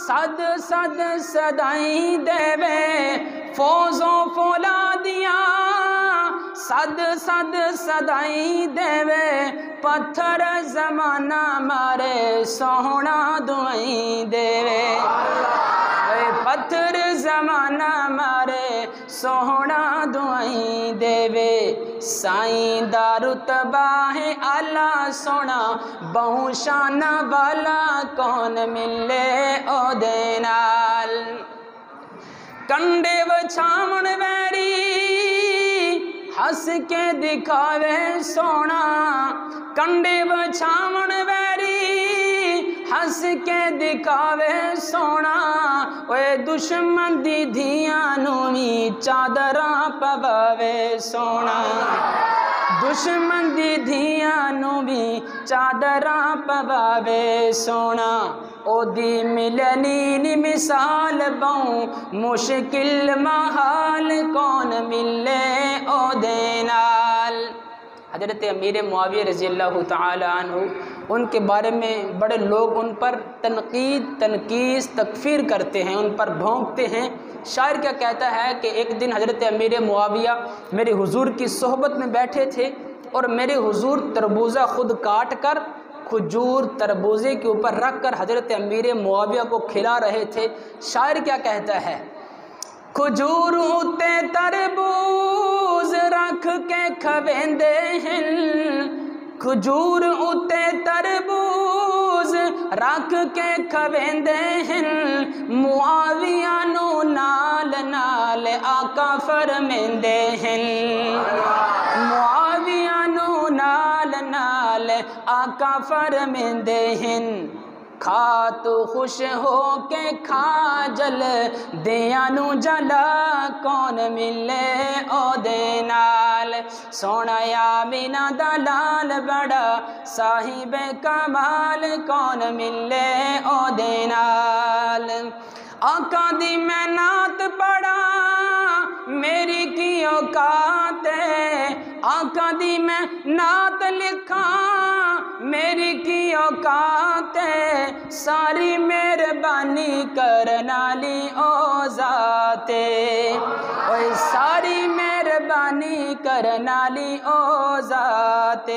صد صد صدائیں دیوے فوزوں فولادیاں صد صد صدائیں دیوے پتھر زمانہ مارے سونا دعائیں دیوے پتھر زمانہ مارے سونا دعائیں دیوے سائیں دا رتبہ ہے اعلیٰ سونا بہو شان والا کون ملے او دے نال کنڈے وچھاون ویری ہس کے دکھاوے سونا کنڈے وچھاون ویری ہس کے دکھاوے سونا اوے دشمن دی دھیاں نوں وی چادراں پواوے سونا دشمن دی دھیاں نوں وی چادراں پواوے سونا او دی ملنی نی مثال بہوں مشکل محال کون ملے او دے نال حضرت امیر معاویہ رضی اللہ تعالی عنہ ان کے بارے میں بڑے لوگ ان پر تنقید تنقیص تکفیر کرتے ہیں ان پر بھونکتے ہیں شاعر کیا کہتا ہے کہ ایک دن حضرت امیر معاویہ میرے حضور کی صحبت میں بیٹھے تھے اور میرے حضور تربوزہ خود کاٹ کر کھجور تربوزے کے اوپر رکھ کر حضرت امیر معاویہ کو کھلا رہے تھے شاعر کیا کہتا ہے کھجور اُتے تربوز رکھ کے کھویندے ہیں کھجور اُتے تربوز رکھ کے کھویندے ہیں معاویہ نو نال نال آقا فرمیندے ہیں معاویہ نو نال نال آقا فرمیندے ہیں کھا تو خوش ہو کے کھا جل دیاں نو جلا کون ملے او دے نال سونا یامینہ دا لال بڑا صاحب کمال کون ملے او دے نال آقا دی میں نعت پڑھا میری کی اوقات ہے آقا دی میں نعت لکھا میری کی اوقات ہے ساری مہربانی کرنالی او ذات اوے ساری مہربانی کرنالی او ذات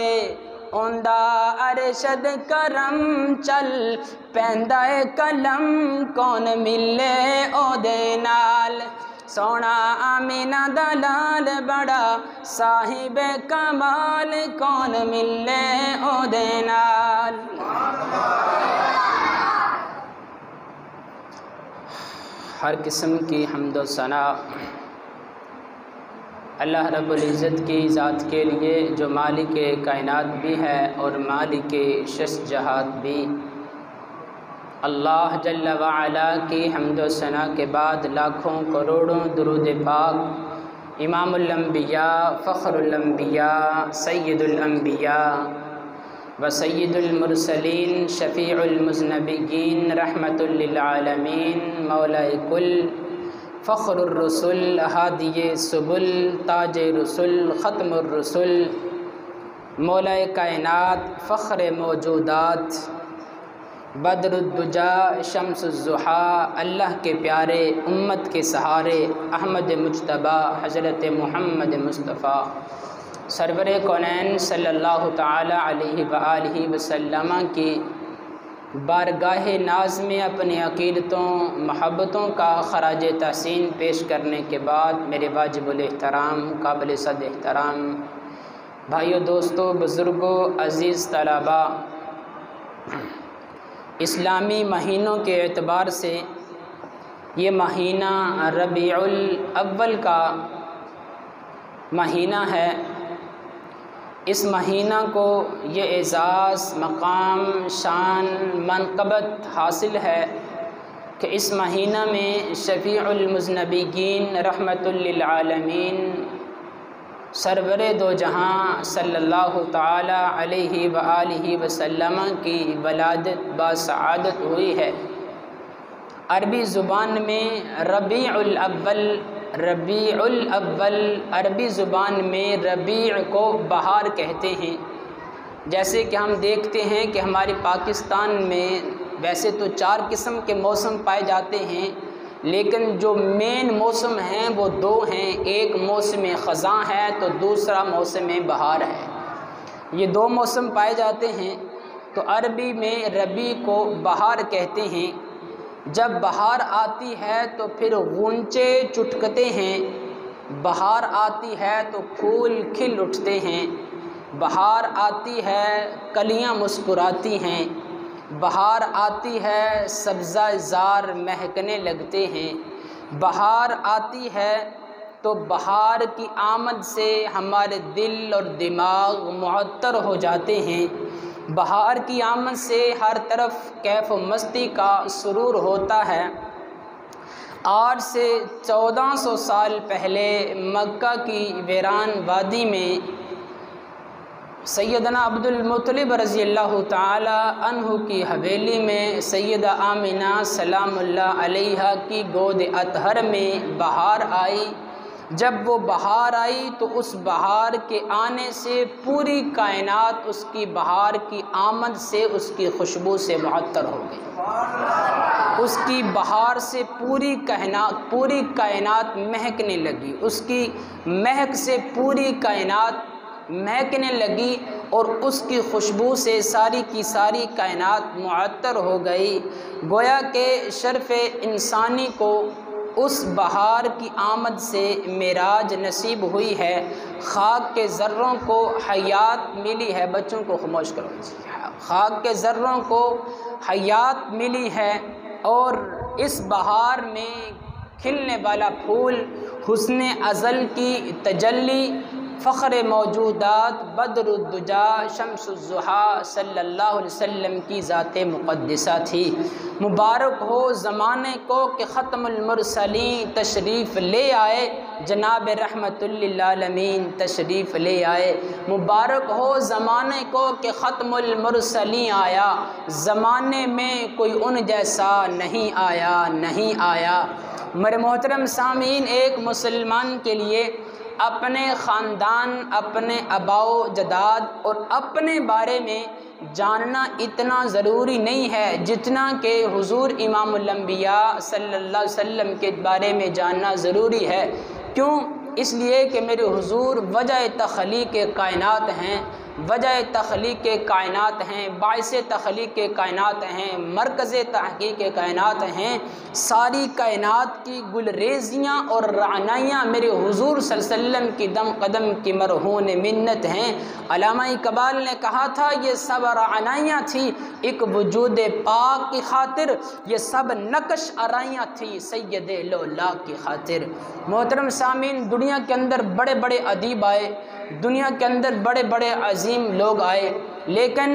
اوندا ارشد کرم چل پیندا قلم کون ملے او دے نال سونا آمینہ دا لال بڑا صاحب کمال کون ملے او دے نال ہر قسم کی حمد و ثنا اللہ رب العزت کی ذات کے لیے جو مالک کائنات بھی ہے اور مالک شش جہات بھی اللہ جل وعلا کی حمد و ثنا کے بعد لاکھوں کروڑوں درود پاک امام الانبیاء فخر الانبیاء سید الانبیاء و سید المرسلین شفیع المذنبین رحمت للعالمین مولا کل فخر الرسل ہادی سبل تاج رسل ختم الرسل مولا کائنات فخر موجودات بدر الدجا شمس الضحیٰ اللہ کے پیارے امت کے سہارے احمد مجتبی حضرت محمد مصطفیٰ سرور کونین صلی اللہ تعالی علیہ وآلہ وسلم کی بارگاہ ناز میں اپنی عقیدتوں محبتوں کا خراج تحسین پیش کرنے کے بعد میرے واجب الاحترام قابل صد احترام بھائیو دوستو بزرگوں عزیز طلباء اسلامی مہینوں کے اعتبار سے یہ مہینہ ربیع الاول کا مہینہ ہے اس مہینہ کو یہ اعزاز مقام شان منقبت حاصل ہے کہ اس مہینہ میں شفیع المذنبین رحمت للعالمین سرور دو جہاں صلی اللہ تعالی علیہ وآلہ وسلم کی ولادت باسعادت ہوئی ہے عربی زبان میں ربیع الاول عربی زبان میں ربیع کو بہار کہتے ہیں جیسے کہ ہم دیکھتے ہیں کہ ہمارے پاکستان میں ویسے تو 4 قسم کے موسم پائے جاتے ہیں، لیکن جو مین موسم ہیں وہ 2 ہیں، ایک موسم خزاں ہے تو دوسرا موسم بہار ہے۔ یہ 2 موسم پائے جاتے ہیں۔ تو عربی میں ربیع کو بہار کہتے ہیں۔ جب بہار آتی ہے تو پھر غنچے چٹکتے ہیں، بہار آتی ہے تو پھول کھل اٹھتے ہیں، بہار آتی ہے کلیاں مسکراتی ہیں، بہار آتی ہے سبزہ زار مہکنے لگتے ہیں، بہار آتی ہے تو بہار کی آمد سے ہمارے دل اور دماغ معطر ہو جاتے ہیں، بہار کی آمد سے ہر طرف کیف و مستی کا سرور ہوتا ہے۔ آج سے 1400 سال پہلے مکہ کی ویران وادی میں سیدنا عبد المطلب رضی اللہ تعالی عنہ کی حویلی میں سیدہ آمنہ سلام اللہ علیہا کی گود اطہر میں بہار آئی۔ جب وہ بہار آئی تو اس بہار کے آنے سے پوری کائنات اس کی بہار کی آمد سے اس کی خوشبو سے معطر ہو گئی۔ اس کی بہار سے پوری کائنات مہکنے لگی، اس کی مہک سے پوری کائنات مہکنے لگی، اور اس کی خوشبو سے ساری کی ساری کائنات معطر ہو گئی۔ گویا کہ شرف انسانی کو اس بہار کی آمد سے معراج نصیب ہوئی ہے، خاک کے ذروں کو حیات ملی ہے۔ بچوں کو خاموش کرو۔ خاک کے ذروں کو حیات ملی ہے، اور اس بہار میں کھلنے والا پھول حسن ازل کی تجلی، فخر موجودات بدر الدجا شمس الضحیٰ صلی اللہ علیہ وسلم کی ذات مقدسہ تھی۔ مبارک ہو زمانے کو کہ ختم المرسلین تشریف لے آئے، جناب رحمت للعالمین تشریف لے آئے۔ مبارک ہو زمانے کو کہ ختم المرسلین آیا، زمانے میں کوئی ان جیسا نہیں آیا۔ میرے محترم سامعین، ایک مسلمان کے لیے اپنے خاندان، اپنے آباء و اجداد اور اپنے بارے میں جاننا اتنا ضروری نہیں ہے جتنا کہ حضور امام الانبیاء صلی اللہ علیہ وسلم کے بارے میں جاننا ضروری ہے۔ کیوں؟ اس لیے کہ میرے حضور وجہ تخلیق کائنات ہیں، وجہ تخلیق کائنات ہیں، باعث تخلیق کائنات ہیں، مرکز تحقیق کائنات ہیں۔ ساری کائنات کی گلریزیاں اور رعنائیاں میرے حضور صلی اللہ علیہ وسلم کی دم قدم کی مرہون منت ہیں۔ علامہ اقبال نے کہا تھا یہ سب رعنائیاں تھی ایک وجود پاک کی خاطر، یہ سب نقش آرائیاں تھی سید لولا کی خاطر۔ محترم سامعین، دنیا کے اندر بڑے بڑے ادیب آئے، دنیا کے اندر بڑے بڑے عظیم لوگ آئے، لیکن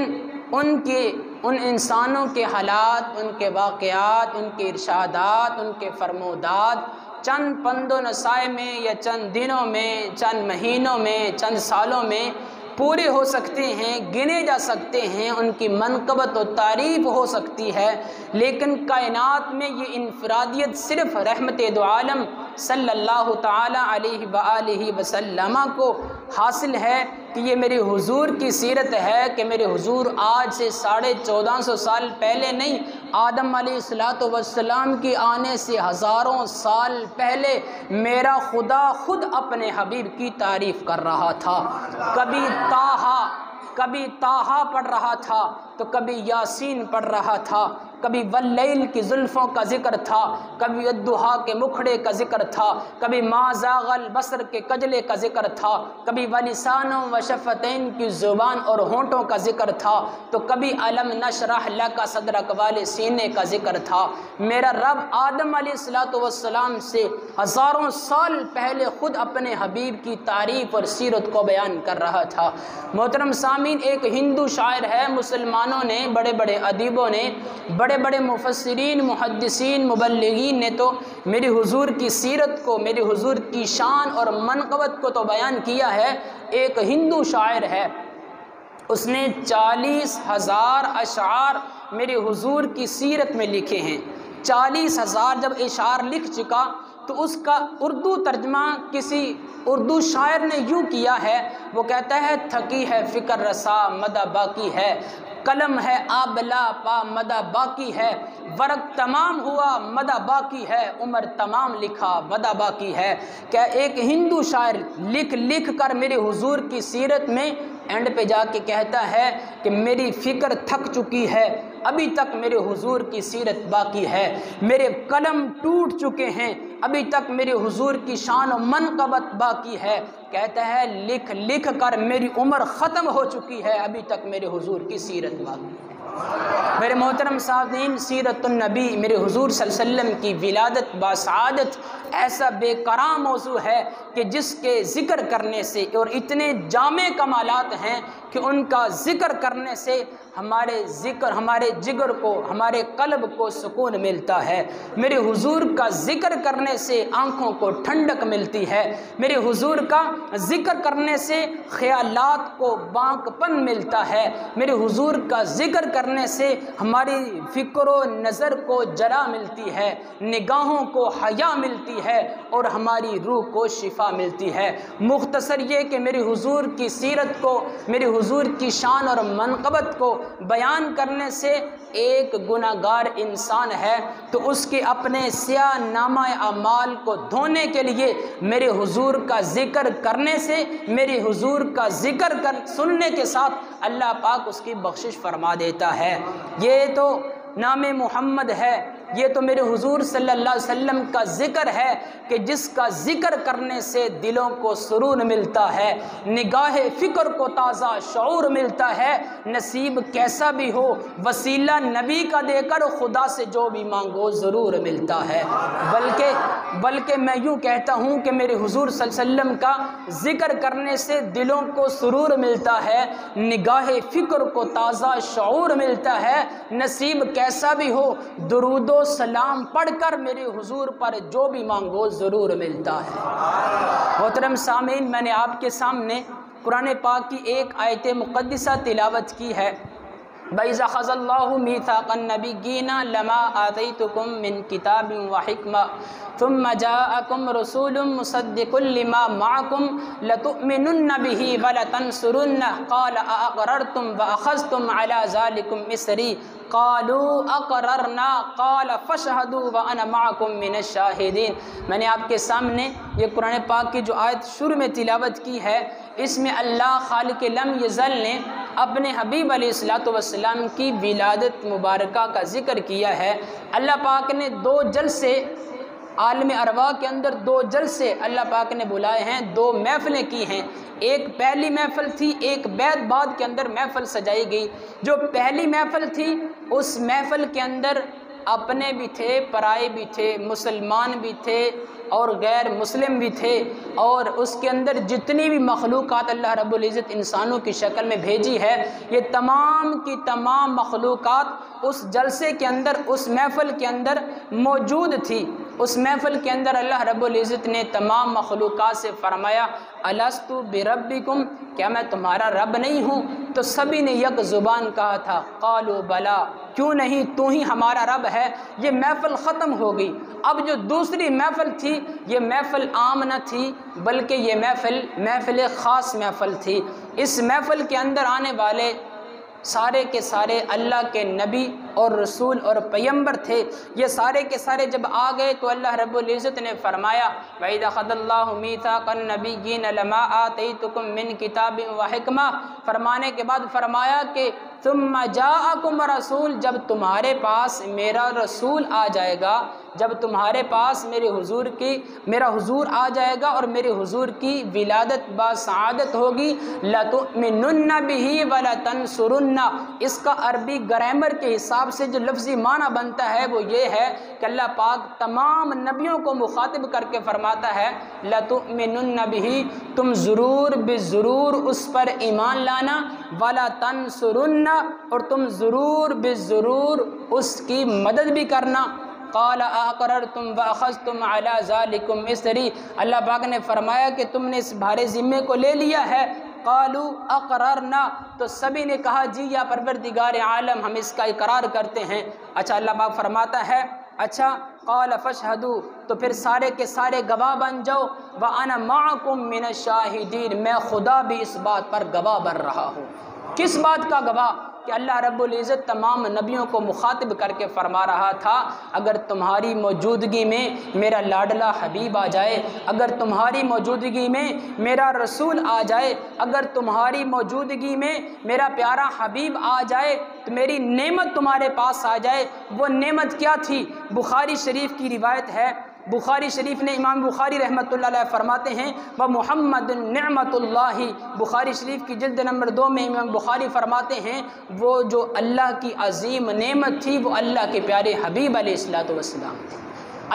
ان انسانوں کے حالات، ان کے واقعات، ان کے ارشادات، ان کے فرمودات چند پند و نسائے میں یا چند دنوں میں، چند مہینوں میں، چند سالوں میں پورے ہو سکتے ہیں، گنے جا سکتے ہیں، ان کی منقبت و تعریف ہو سکتی ہے، لیکن کائنات میں یہ انفرادیت صرف رحمت دو عالم صلی اللہ تعالی علیہ وآلہ وسلم کو حاصل ہے کہ یہ میرے حضور کی سیرت ہے کہ میرے حضور آج سے 1450 سال پہلے نہیں، آدم علیہ السلام کی آنے سے ہزاروں سال پہلے میرا خدا خود اپنے حبیب کی تعریف کر رہا تھا۔ کبھی طٰہٰ پڑھ رہا تھا تو کبھی یاسین پڑھ رہا تھا، کبھی واللیل کی زلفوں کا ذکر تھا، کبھی الضحیٰ کے مکھڑے کا ذکر تھا، کبھی ما زاغ البصر کے کجلے کا ذکر تھا، کبھی ولسان و شفتین کی زبان اور ہونٹوں کا ذکر تھا، تو کبھی الم نشرح لک صدرک والے سینے کا ذکر تھا۔ میرا رب آدم علیہ السلام سے ہزاروں سال پہلے خود اپنے حبیب کی تعریف اور سیرت کو بیان کر رہا تھا۔ محترم سامعین، ایک ہندو شاعر ہے، مسلمانوں نے، بڑے بڑے ادیبوں نے، بڑے بڑے مفسرین، محدثین، مبلغین نے تو میرے حضور کی سیرت کو، میرے حضور کی شان اور منقبت کو تو بیان کیا ہے۔ ایک ہندو شاعر ہے، اس نے 40,000 اشعار میرے حضور کی سیرت میں لکھے ہیں۔ 40,000 جب اشعار لکھ چکا تو اس کا اردو ترجمہ کسی اردو شاعر نے یوں کیا ہے، وہ کہتا ہے تھکی ہے فکر رسا مدہ باقی ہے، قلم ہے آبلا پا مدہ باقی ہے، ورق تمام ہوا مدہ باقی ہے، عمر تمام لکھا مدہ باقی ہے۔ کیا ایک ہندو شاعر لکھ لکھ کر میرے حضور کی سیرت میں اینڈ پہ جا کے کہتا ہے کہ میری فکر تھک چکی ہے، ابھی تک میرے حضور کی سیرت باقی ہے، میرے قلم ٹوٹ چکے ہیں، ابھی تک میرے حضور کی شان و منقبت باقی ہے۔ کہتا ہے لکھ لکھ کر میری عمر ختم ہو چکی ہے، ابھی تک میرے حضور کی سیرت باقی ہے۔ میرے محترم سامعین، سیرت النبی میرے حضور صلی اللہ علیہ وسلم کی ولادت باسعادت ایسا بے کرام موضوع ہے کہ جس کے ذکر کرنے سے اور اتنے جامع کمالات ہیں کہ ان کا ذکر کرنے سے ہمارے جگر کو، ہمارے قلب کو سکون ملتا ہے۔ میرے حضور کا ذکر کرنے سے آنکھوں کو ٹھنڈک ملتی ہے، میرے حضور کا ذکر کرنے سے خیالات کو بانک پن ملتا ہے، میرے حضور کا ذکر کرنے سے ہماری فکر و نظر کو جلا ملتی ہے، نگاہوں کو حیا ملتی ہے اور ہماری روح کو شفا ملتی ہے۔ مختصر یہ کہ میرے حضور کی سیرت کو، میرے حضور کی شان اور منقبت کو بیان کرنے سے ایک گناہگار انسان ہے تو اس کے اپنے سیاہ نامہ اعمال کو دھونے کے لیے میرے حضور کا ذکر کرنے سے، میرے حضور کا ذکر سننے کے ساتھ اللہ پاک اس کی بخشش فرما دیتا ہے۔ یہ تو نام محمد ہے، یہ تو میرے حضور صلی اللہ علیہ وسلم کا ذکر ہے کہ جس کا ذکر کرنے سے دلوں کو سرور ملتا ہے، نگاہ فکر کو تازہ شعور ملتا ہے۔ نصیب کیسا بھی ہو وسیلہ نبی کا دے کر خدا سے جو بھی مانگو ضرور ملتا ہے۔ بلکہ میں یوں کہتا ہوں کہ میرے حضور صلی اللہ علیہ وسلم کا ذکر کرنے سے دلوں کو سرور ملتا ہے، نگاہ فکر کو تازہ شعور ملتا ہے۔ نصیب کیسا بھی ہو درود و سلام پڑھ کر میرے حضور پر جو بھی مانگو ضرور ملتا ہے۔ محترم سامعین، میں نے آپ کے سامنے قرآن پاک کی ایک آیت مقدسہ تلاوت کی ہے۔ وَإِذَا أَخَذَ اللَّهُ مِيثَاقَ النَّبِيِّينَ لَمَا آتَيْتُكُم مِّن كِتَابٍ وَحِكْمَةٍ ثُمَّ جَاءَكُمْ رَسُولٌ مُّصَدِّقٌ لِّمَا مَعَكُمْ لَتُؤْمِنُنَّ بِهِ وَلَتَنصُرُنَّهُ قَالَ أَأَقْرَرْتُمْ وَأَخَذْتُمْ عَلَىٰ ذَٰلِكُمْ إِصْرِي قَالُوا أَقْرَرْنَا قَالَ فَاشْهَدُوا وَأَنَا مَعَكُمْ مِنَ الشَّاهِدِينَ۔ میں نے آپ کے سامنے یہ قرآن پاک کی جو آیت شروع میں تلاوت کی ہے، اس میں اللہ خالق لم یزل نے اپنے حبیب علیہ السلام کی ولادت مبارکہ کا ذکر کیا ہے۔ اللہ پاک نے دو جلسے عالم ارواح کے اندر، دو جلسے اللہ پاک نے بلائے ہیں، دو محفلیں کی ہیں۔ ایک پہلی محفل تھی، ایک بیت بعد کے اندر محفل سجائی گئی۔ جو پہلی محفل تھی اس محفل کے اندر اپنے بھی تھے، پرائے بھی تھے، مسلمان بھی تھے اور غیر مسلم بھی تھے، اور اس کے اندر جتنی بھی مخلوقات اللہ رب العزت انسانوں کی شکل میں بھیجی ہے، یہ تمام کی تمام مخلوقات اس جلسے کے اندر، اس محفل کے اندر موجود تھی۔ اس محفل کے اندر اللہ رب العزت نے تمام مخلوقات سے فرمایا الست بربکم، کیا میں تمہارا رب نہیں ہوں؟ تو سبھی نے یک زبان کہا تھا قالوا بلا، کیوں نہیں، تو ہی ہمارا رب ہے۔ یہ محفل ختم ہو گئی۔ اب جو دوسری محفل تھی یہ محفل عام نہ تھی بلکہ یہ محفل خاص محفل تھی۔ اس محفل کے اندر آنے والے سارے کے سارے اللہ کے نبی اور رسول اور پیغمبر تھے۔ یہ سارے کے سارے جب آ گئے تو اللہ رب العزت نے فرمایا وَإِذَا أَخَذَ اللَّهُ مِيثَاقَ النَّبِيِّينَ لَمَا آتَيْتُكُم مِّن كِتَابٍ وَحِكْمَةٍ، فرمانے کے بعد فرمایا کہ ثُمَّ جَاءَكُمْ رَسُولٌ، جب تمہارے پاس میرا رسول آ جائے گا، جب تمہارے پاس میرا حضور آ جائے گا اور میرے حضور کی ولادت باسعادت ہوگی، لَتُؤْمِنُنَّ بِهِ وَلَتَنصُرُنَّهُ، اس کا عربی گرامر کے حساب سے جو لفظی معنی بنتا ہے وہ یہ ہے کہ اللہ پاک تمام نبیوں کو مخاطب کر کے فرماتا ہے لَتُؤْمِنُنَّ بِهِ، تم ضرور بضرور اس پر ایمان لانا، وَلَتَنصُرُنَّهُ، اور تم ضرور بضرور اس کی مدد بھی کرنا۔ قال اقررتم واخذتم على ذلكم اصری، اللہ پاک نے فرمایا کہ تم نے اس بھارے ذمے کو لے لیا ہے۔ قالوا اقررنا، تو سبھی نے کہا جی یا پروردگار عالم ہم اس کا اقرار کرتے ہیں۔ اچھا، اللہ پاک فرماتا ہے اچھا قال فاشهدوا، تو پھر سارے کے سارے گواہ بن جاؤ، وانا معكم من الشاہدین، میں خدا بھی اس بات پر گواہ بن رہا ہوں۔ کس بات کا گواہ؟ کہ اللہ رب العزت تمام نبیوں کو مخاطب کر کے فرما رہا تھا، اگر تمہاری موجودگی میں میرا لاڈلا حبیب آ جائے، اگر تمہاری موجودگی میں میرا رسول آ جائے، اگر تمہاری موجودگی میں میرا پیارا حبیب آ جائے تو میری نعمت تمہارے پاس آ جائے۔ وہ نعمت کیا تھی؟ بخاری شریف کی روایت ہے، بخاری شریف نے امام بخاری رحمۃ اللہ علیہ فرماتے ہیں وَمُحَمَّدٌ نِعْمَةُ اللَّہِ، بخاری شریف کی جلد نمبر 2 میں امام بخاری فرماتے ہیں وہ جو اللہ کی عظیم نعمت تھی وہ اللہ کے پیارے حبیب علیہ الصلوۃ والسلام تھے،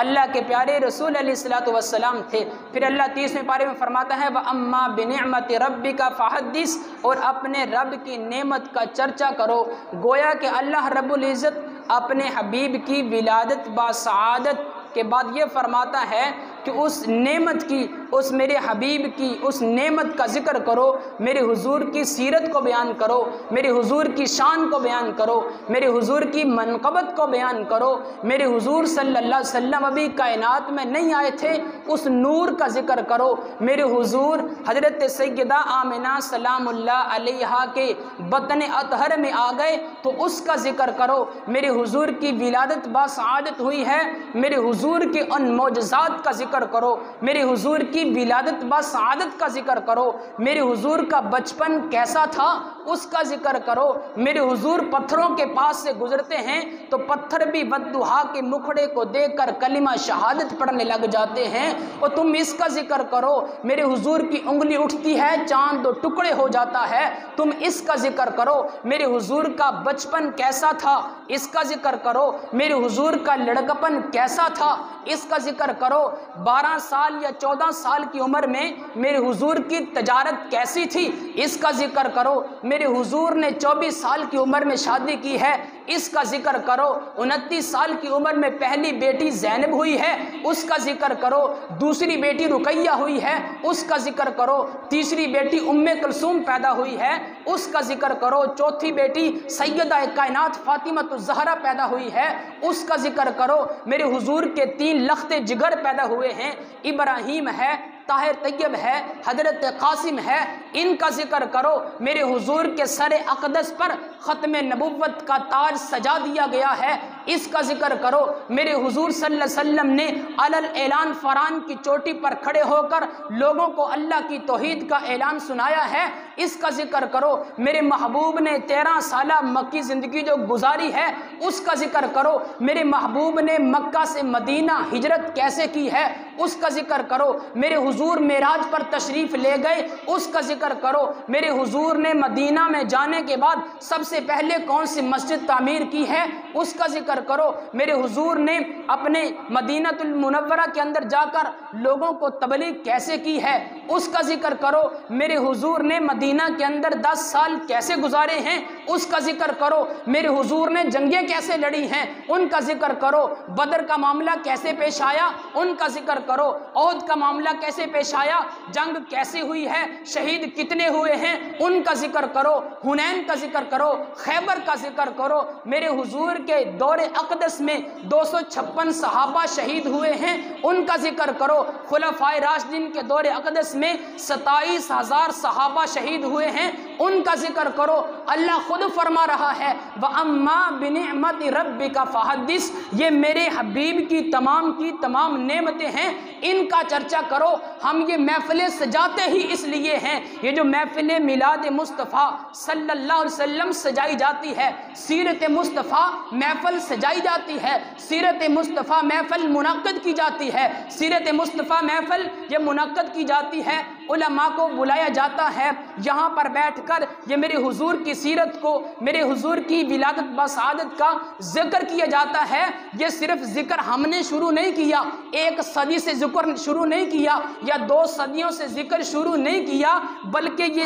اللہ کے پیارے رسول علیہ الصلوۃ والسلام تھے۔ پھر اللہ 30ویں پارے میں فرماتا ہے وَأَمَّا بِنِعْمَةِ رَبِّكَ فَحَدِّثْ، اور اپنے رب کی نعمت کا چرچا کرو۔ گویا کہ اللہ رب العزت اپنے حبیب کی ولادت باسعادت کے بعد یہ فرماتا ہے کہ اس نعمت کی، اس میرے حبیب کی اس نعمت کا ذکر کرو، میرے حضور کی سیرت کو بیان کرو، میرے حضور کی شان کو بیان کرو، میرے حضور کی منقبت کو بیان کرو۔ میرے حضور صلی اللہ علیہ وسلم ابھی کائنات میں نہیں آئے تھے، اس نور کا ذکر کرو۔ میرے حضور حضرت سیدہ آمنہ سلام اللہ علیہا کے بطن اطہر میں آ گئے تو اس کا ذکر کرو۔ میرے حضور کی ولادت باسعادت ہوئی ہے، میرے حضور کے ان معجزات کا ذکر کرو، میرے حضور کی ولادت باسعادت کا ذکر کرو۔ میرے حضور کا بچپن کیسا تھا اس کا ذکر کرو۔ میرے حضور پتھروں کے پاس سے گزرتے ہیں تو پتھر بھی والضحیٰ کے مکھڑے کو دیکھ کر کلمہ شہادت پڑھنے لگ جاتے ہیں، اور تم اس کا ذکر کرو۔ میرے حضور کی انگلی اٹھتی ہے چاند دو ٹکڑے ہو جاتا ہے، تم اس کا ذکر کرو۔ میرے حضور کا بچپن کیسا تھا اس کا ذکر کرو۔ میرے حضور کا لڑکپن کیسا تھا اس کا ذکر کرو۔ 12 سال یا 14 سال کی عمر میں میرے حضور کی تجارت کیسی تھی اس کا ذکر کرو۔ میرے حضور نے 24 سال کی عمر میں شادی کی ہے اس کا ذکر کرو۔ 29 سال کی عمر میں پہلی بیٹی زینب ہوئی ہے اس کا ذکر کرو، دوسری بیٹی رقیہ ہوئی ہے اس کا ذکر کرو، تیسری بیٹی ام کلثوم پیدا ہوئی ہے اس کا ذکر کرو، چوتھی بیٹی سیدہ کائنات فاطمہ الزہرا پیدا ہوئی ہے اس کا ذکر کرو۔ میرے حضور کے 3 لخت جگر پیدا ہوئے ہیں، ابراہیم ہے، طاہر طیب ہے، حضرت قاسم ہے، ان کا ذکر کرو۔ میرے حضور کے سر اقدس پر ختم نبوت کا تاج سجا دیا گیا ہے اس کا ذکر کرو۔ میرے حضور صلی اللہ علیہ وسلم نے علل اعلان فران کی چوٹی پر کھڑے ہو کر لوگوں کو اللہ کی توحید کا اعلان سنایا ہے اس کا ذکر کرو۔ میرے محبوب نے 13 سالہ مکی زندگی جو گزاری ہے اس کا ذکر کرو۔ میرے محبوب نے مکہ سے مدینہ ہجرت کیسے کی ہے اس کا ذکر کرو۔ میرے حضور معراج پر تشریف لے گئے اس کا ذکر کرو۔ میرے حضور نے مدینہ میں جانے کے بعد سب سے پہلے کون سی مسجد تعمیر کی ہے اس کا ذکر کرو۔ میرے حضور نے اپنے مدینہ المنورہ کے اندر جا کر لوگوں کو تبلیغ کیسے کی ہے اس کا ذکر کرو۔ میرے حضور نے مدینہ کے اندر 10 سال کیسے گزارے ہیں اس کا ذکر کرو۔ میرے حضور نے جنگیں کیسے لڑی ہیں ان کا ذکر کرو۔ بدر کا معاملہ کیسے پیش آیا ان کا ذکر کرو۔ احد کا معاملہ کیسے پیش آیا، جنگ کیسے ہوئی ہے، شہید کتنے ہوئے ہیں ان کا ذکر کرو۔ حنین کا ذکر کرو، خیبر کا ذکر کرو۔ میرے حضور کے دور اقدس میں 256 صحابہ شہید ہوئے ہیں ان کا ذکر کرو۔ خلفائے راشدین کے دور اقدس میں 27,000 صحابہ شہید ہوئے ہیں ان کا ذکر کرو۔ اللہ خود فرما رہا ہے وَأَمَّا بِنِعْمَةِ رَبِّكَ فَحَدِّثْ، یہ میرے حبیب کی تمام نعمتیں ہیں ان کا چرچا کرو۔ ہم یہ محفلیں سجاتے ہی اس لیے ہیں، یہ جو محفل میلاد مصطفیٰ صلی اللہ علیہ وسلم سجائی جاتی ہے، سیرت مصطفیٰ محفل سجائی جاتی ہے، سیرت مصطفیٰ محفل منعقد کی جاتی ہے، سیرت مصطفیٰ محفل یہ منعقد کی جاتی ہے، علماء کو بلایا جاتا ہے، یہاں پر بیٹھ کر یہ میرے حضور کی سیرت کو، میرے حضور کی ولادت بسعادت کا ذکر کیا جاتا ہے۔ یہ صرف ذکر ہم نے شروع نہیں کیا، 1 صدی سے ذکر شروع نہیں کیا یا 2 صدیوں سے ذکر شروع نہیں کیا، بلکہ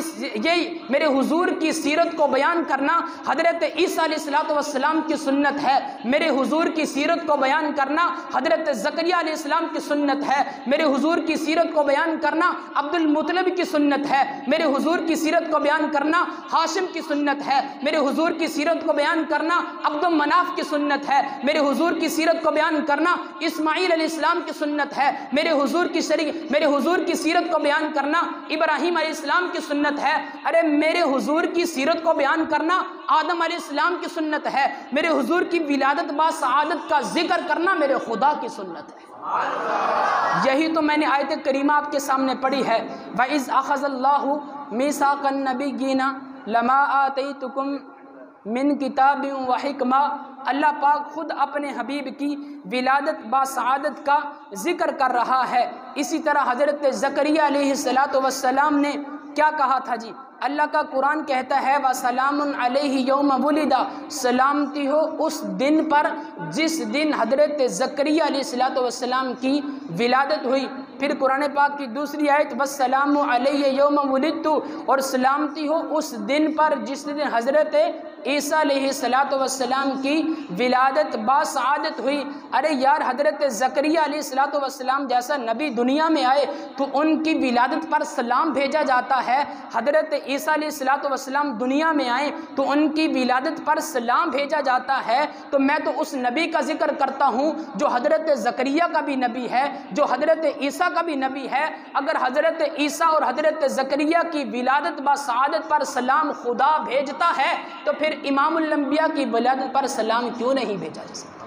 یہ میرے حضور کی سیرت کو بیان کرنا حضرت عیسیٰ علیہ السلام کی سنت ہے، میرے حضور کی سیرت کو بیان کرنا حضرت زکریا علیہ السلام کی سنت ہے، میرے حضور کی سیرت کو بیان کرنا عبد مطلب کی سنت ہے، میرے حضور کی سیرت کو بیان کرنا ہاشم کی سنت ہے، میرے حضور کی سیرت کو بیان کرنا عبد المناف کی سنت ہے، میرے حضور کی سیرت کو بیان کرنا اسماعیل علیہ السلام کی سنت ہے، میرے حضور کی سیرت کو بیان کرنا ابراہیم علیہ السلام کی سنت ہے، ارے میرے حضور کی سیرت کو بیان کرنا آدم علیہ السلام کی سنت ہے، میرے حضور کی ولادت با سعادت کا ذکر کرنا میرے خدا کی سنت ہے۔ یہی تو میں نے آیت کریمہ آپ کے سامنے پڑھی ہے، وَإِذْ أَخَذَ اللَّهُ مِيثَاقَ النَّبِيِّينَ لَمَا آتَيْتُكُم من کتاب و حکمہ۔ اللہ پاک خود اپنے حبیب کی ولادت با سعادت کا ذکر کر رہا ہے۔ اسی طرح حضرت زکریا علیہ السلام نے کیا کہا تھا جی؟ اللہ کا قرآن کہتا ہے وَسَلَامٌ عَلَيْهِ يَوْمَ وُلِدَ، سلامتی ہو اس دن پر جس دن حضرت زکریا علیہ السلام کی ولادت ہوئی۔ پھر قرآن پاک کی دوسری آیت وَالسَّلَامُ عَلَيَّ يَوْمَ وُلِدتُّ، اور سلامتی ہو اس دن پر جس دن حضرت عیسیٰ علیہ السلام کی ولادت با سعادت ہوئی۔ ارے یار حضرت زکریا علیہ السلام جیسا نبی دنیا میں آئے تو ان کی ولادت پر سلام بھیجا جاتا ہے، حضرت عیسیٰ علیہ السلام دنیا میں آئے تو ان کی ولادت پر سلام بھیجا جاتا ہے۔ تو میں تو اس نبی کا ذکر کرتا ہوں جو حضرت زکریا کا بھی نبی ہے، جو حضرت عیسیٰ کا بھی نبی ہے۔ اگر حضرت عیسیٰ اور حضرت زکریا کی ولادت با سعادت پر سلام خدا بھیجتا ہے تو پھر امام الانبیاء کی ولادت پر سلام کیوں نہیں بھیجا جا سکتا؟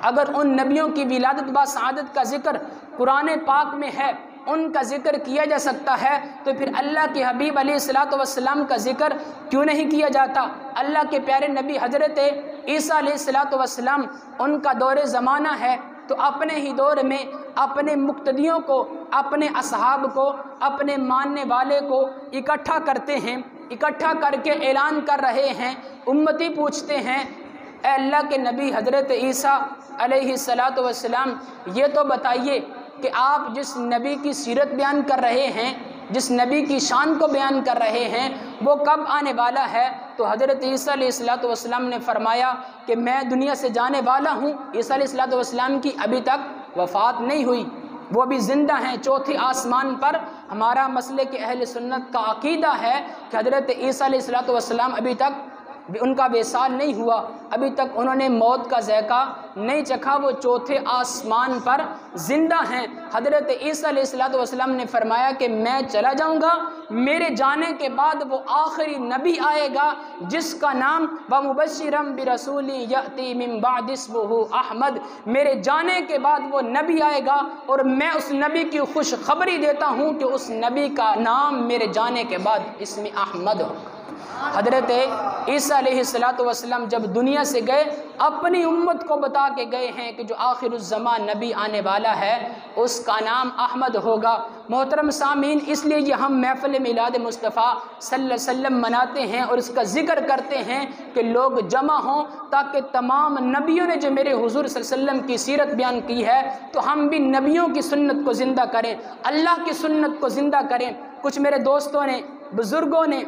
اگر ان نبیوں کی ولادت با سعادت کا ذکر قرآن پاک میں ہے، ان کا ذکر کیا جا سکتا ہے، تو پھر اللہ کے حبیب علیہ السلام کا ذکر کیوں نہیں کیا جاتا؟ اللہ کے پیارے نبی حضرت عیسیٰ علیہ السلام ان کا دور زمانہ ہے، تو اپنے ہی دور میں اپنے مقتدیوں کو، اپنے اصحاب کو، اپنے ماننے والے کو اکٹھا کرتے ہیں، اکٹھا کر کے اعلان کر رہے ہیں۔ امتی پوچھتے ہیں اے اللہ کے نبی حضرت عیسیٰ علیہ السلام، یہ تو بتائیے کہ آپ جس نبی کی سیرت بیان کر رہے ہیں، جس نبی کی شان کو بیان کر رہے ہیں، وہ کب آنے والا ہے؟ تو حضرت عیسیٰ علیہ السلام نے فرمایا کہ میں دنیا سے جانے والا ہوں۔ عیسیٰ علیہ السلام کی ابھی تک وفات نہیں ہوئی، وہ بھی زندہ ہیں چوتھے آسمان پر۔ ہمارا مسلک اہل سنت کا عقیدہ ہے کہ حضرت عیسیٰ علیہ السلام ابھی تک ان کا وصال نہیں ہوا، ابھی تک انہوں نے موت کا ذائقہ نہیں چکھا، وہ چوتھے آسمان پر زندہ ہیں۔ حضرت عیسیٰ علیہ السلام نے فرمایا کہ میں چلا جاؤں گا، میرے جانے کے بعد وہ آخری نبی آئے گا جس کا نام وَمُبَشِّرًا بِرَسُولٍ يَأْتِي مِن بَعْدِ اسْمُهُ احمد، میرے جانے کے بعد وہ نبی آئے گا اور میں اس نبی کی خوشخبری دیتا ہوں کہ اس نبی کا نام میرے جانے کے بعد اسم احمد ہوگا۔ حضرت عیسیٰ علیہ السلام جب دنیا سے گئے اپنی امت کو بتا کے گئے ہیں کہ جو آخر الزمان نبی آنے والا ہے اس کا نام احمد ہوگا۔ محترم سامعین، اس لیے یہ ہم محفل میلاد مصطفیٰ صلی اللہ علیہ وسلم مناتے ہیں اور اس کا ذکر کرتے ہیں کہ لوگ جمع ہوں تاکہ تمام نبیوں نے جو میرے حضور صلی اللہ علیہ وسلم کی سیرت بیان کی ہے تو ہم بھی نبیوں کی سنت کو زندہ کریں، اللہ کی سنت کو زندہ کریں۔ کچھ میرے دوستوں نے، بزرگوں نے،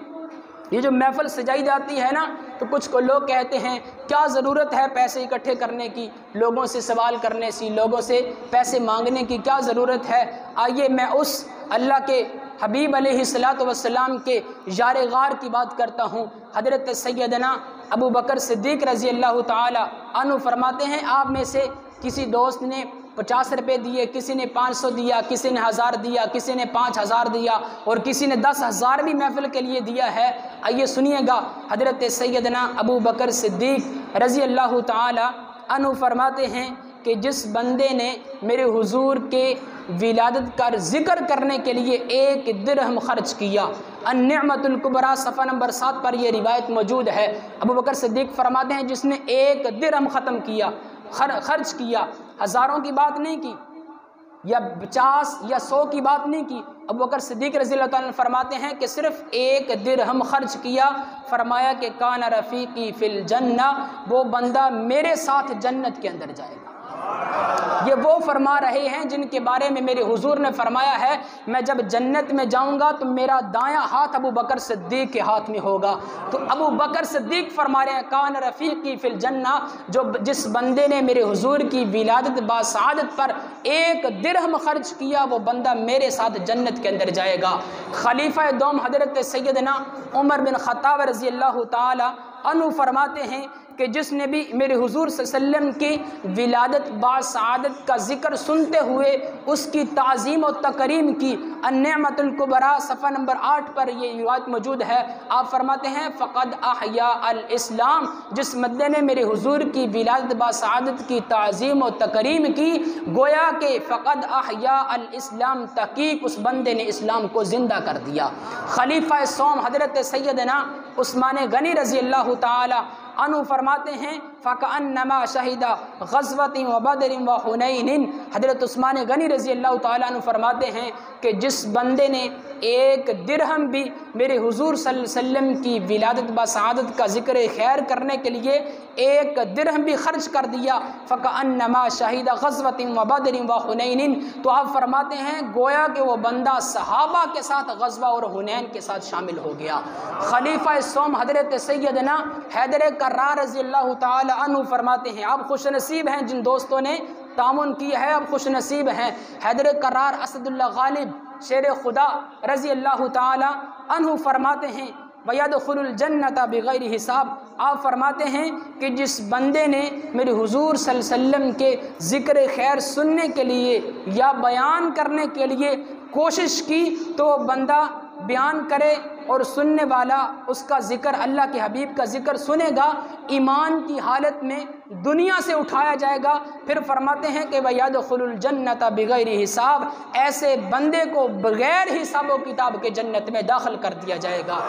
یہ جو محفل سجائی جاتی ہے نا تو کچھ کو لوگ کہتے ہیں کیا ضرورت ہے پیسے اکٹھے کرنے کی، لوگوں سے سوال کرنے سی، لوگوں سے پیسے مانگنے کی کیا ضرورت ہے؟ آئیے میں اس اللہ کے حبیب علیہ السلام کے یار غار کی بات کرتا ہوں۔ حضرت سیدنا ابو بکر صدیق رضی اللہ تعالی عنہ فرماتے ہیں آپ میں سے کسی دوست نے 50 روپے دیے، کسی نے 500 دیا، کسی نے 1000 دیا، کسی نے 5000 دیا اور کسی نے 10,000 بھی محفل کے لیے دیا ہے۔ آئیے سنیے گا، حضرت سیدنا ابو بکر صدیق رضی اللہ تعالی عنہ فرماتے ہیں کہ جس بندے نے میرے حضور کے ولادت کا ذکر کرنے کے لیے 1 درہم خرچ کیا، النعمت الکبریٰ صفحہ نمبر 7 پر یہ روایت موجود ہے۔ ابو بکر صدیق فرماتے ہیں جس نے 1 درہم ختم کیا، خرچ کیا، ہزاروں کی بات نہیں کی یا 50 یا 100 کی بات نہیں کی، ابو بکر صدیق رضی اللہ تعالیٰ فرماتے ہیں کہ صرف 1 درہم خرچ کیا، فرمایا کہ کان رفیقی فی الجنہ، وہ بندہ میرے ساتھ جنت کے اندر جائے گا۔ یہ وہ فرما رہے ہیں جن کے بارے میں میرے حضور نے فرمایا ہے میں جب جنت میں جاؤں گا تو میرا دایاں ہاتھ ابو بکر صدیق کے ہاتھ میں ہوگا۔ تو ابو بکر صدیق فرما رہے ہیں کان رفیقی فی الجنہ، جس بندے نے میرے حضور کی ولادت باسعادت پر 1 درہم خرچ کیا وہ بندہ میرے ساتھ جنت کے اندر جائے گا۔ خلیفہ دوم حضرت سیدنا عمر بن خطاب رضی اللہ تعالی عنہ فرماتے ہیں کہ جس نے بھی میرے حضور صلی اللہ علیہ وسلم کی ولادت باسعادت کا ذکر سنتے ہوئے اس کی تعظیم و تکریم کی، النعمت الکبریٰ صفحہ نمبر 8 پر یہ روایت موجود ہے۔ آپ فرماتے ہیں فقد احیا الاسلام، جس بندے نے میرے حضور کی ولادت باسعادت کی تعظیم و تکریم کی گویا کہ فقد احیا الاسلام، تحقیق اس بندے نے اسلام کو زندہ کر دیا۔ خلیفہ سوم حضرت سیدنا عثمان غنی رضی اللہ تعالی عنہ فرماتے ہیں فَكَأَنَّمَا شَهِدَ غَزْوَةٍ وَبَدْرٍ وَحُنَيْنٍ، حضرت عثمان غنی رضی اللہ تعالیٰ عنہ فرماتے ہیں کہ جس بندے نے 1 درہم بھی میرے حضور صلی اللہ علیہ وسلم کی ولادت باسعادت کا ذکر خیر کرنے کے لیے 1 درہم بھی خرچ کر دیا، فَكَأَنَّمَا شَهِدَ غَزْوَةٍ وَبَدْرٍ وَحُنَيْنٍ، تو آپ فرماتے ہیں گویا کہ وہ بندہ صحابہ کے ساتھ غزوہ اور حنین کے ساتھ شامل ہو گیا۔ خلیفہ سوم حضرت سیدنا حیدر کرار رضی اللہ تعالی عنہ فرماتے ہیں آپ خوش نصیب ہیں جن دوستوں نے تعاون کیا ہے، آپ خوش نصیب ہیں۔ حیدر کرار اسد اللہ غالب شیر خدا رضی اللہ تعالی عنہ فرماتے ہیں وَيَدْخُلُ الْجَنَّةَ بِغَيْرِ حساب، آپ فرماتے ہیں کہ جس بندے نے میرے حضور صلی اللہ علیہ وسلم کے ذکر خیر سننے کے لیے یا بیان کرنے کے لیے کوشش کی تو وہ بندہ بیان کرے اور سننے والا اس کا ذکر اللہ کے حبیب کا ذکر سنے گا، ایمان کی حالت میں دنیا سے اٹھایا جائے گا۔ پھر فرماتے ہیں کہ وَيَدْخُلُ الْجَنَّةَ بِغَيْرِ حساب، ایسے بندے کو بغیر حساب و کتاب کے جنت میں داخل کر دیا جائے گا۔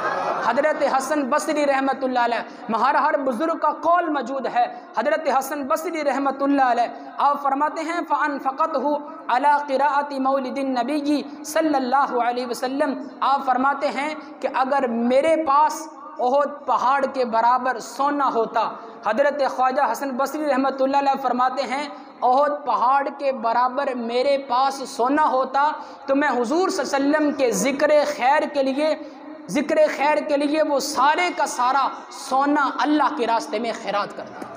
حضرت حسن بصری رحمۃ اللہ علیہ، ہر بزرگ کا قول موجود ہے، حضرت حسن بصری رحمۃ اللہ علیہ آپ فرماتے ہیں فَأَنْفَقَتْهُ عَلَىٰ قِرَاءَةِ مَوْلِدِ النَّبِيِّ صلی اللہ علیہ وسلم، آپ فرماتے ہیں کہ اگر میرے پاس احد پہاڑ کے برابر سونا ہوتا، حضرت خواجہ حسن بصری رحمۃ اللہ علیہ فرماتے ہیں احد پہاڑ کے برابر میرے پاس سونا ہوتا تو میں حضور صلی اللہ علیہ وسلم کے ذکر خیر کے لیے وہ سارے کا سارا سونا اللہ کے راستے میں خیرات کرتا۔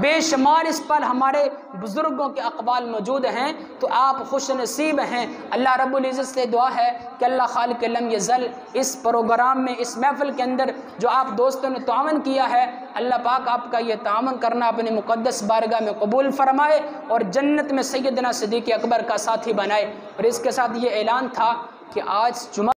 بے شمار اس پر ہمارے بزرگوں کے اقوال موجود ہیں، تو آپ خوش نصیب ہیں۔ اللہ رب العزت سے دعا ہے کہ اللہ خالق لم یزل اس پروگرام میں، اس محفل کے اندر جو آپ دوستوں نے تعاون کیا ہے، اللہ پاک آپ کا یہ تعاون کرنا اپنے مقدس بارگاہ میں قبول فرمائے اور جنت میں سیدنا صدیق اکبر کا ساتھی بنائے۔ اور اس کے ساتھ یہ اعلان تھا کہ آج جمعہ